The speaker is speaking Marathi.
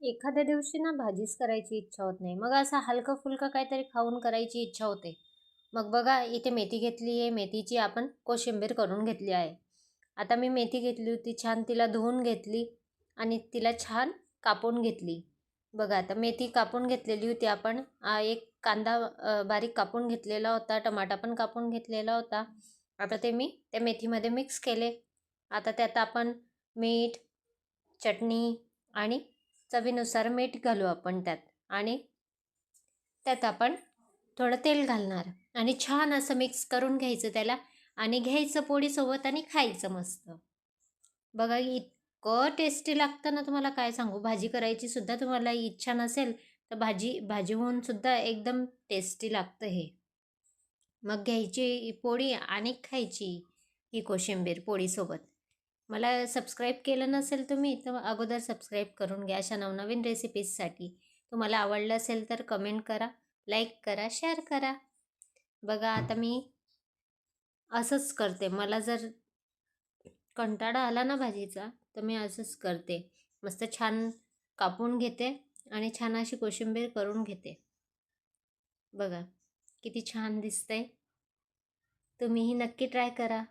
एखाद्या दिवशी ना भाजीच करायची इच्छा होत नाही. मग असं हलकं-फुलकं काहीतरी खाऊन करायची इच्छा होते. मग बघा इथे मेथी घेतली आहे. मेथीची आपण कोशिंबीर करून घेतली आहे. आता मी मेथी घेतली होती छान तिला धुवून घेतली आणि तिला छान कापून घेतली. बघा आता मेथी कापून घेतलेली होती आपण. एक कांदा बारीक कापून घेतलेला होता. टमाटा पण कापून घेतलेला होता. आता ते मी त्या मेथीमध्ये मिक्स केले. आता त्यात आपण मीठ, चटणी आणि चवीनुसार मीठ घालू आपण त्यात आणि त्यात आपण थोडं तेल घालणार आणि छान असं मिक्स करून घ्यायचं त्याला आणि घ्यायचं पोळीसोबत आणि खायचं मस्त. बघा इतकं टेस्टी लागतं ना, तुम्हाला काय सांगू. भाजी करायची सुद्धा तुम्हाला इच्छा नसेल तर भाजी भाजी होऊन सुद्धा एकदम टेस्टी लागतं हे. मग घ्यायची पोळी आणि खायची ही कोशिंबीर पोळीसोबत. मला सबस्क्राईब केलं नसेल तुम्ही तर अगोदर सबस्क्राईब करून घ्या अशा नवनवीन रेसिपीजसाठी. तुम्हाला आवडलं असेल तर कमेंट करा, लाईक करा, शेअर करा. बघा आता मी असंच करते. मला जर कंटाळा आला ना भाजीचा तर मी असंच करते. मस्त छान कापून घेते आणि छान अशी कोशिंबीर करून घेते. बघा किती छान दिसतंय. तुम्हीही नक्की ट्राय करा.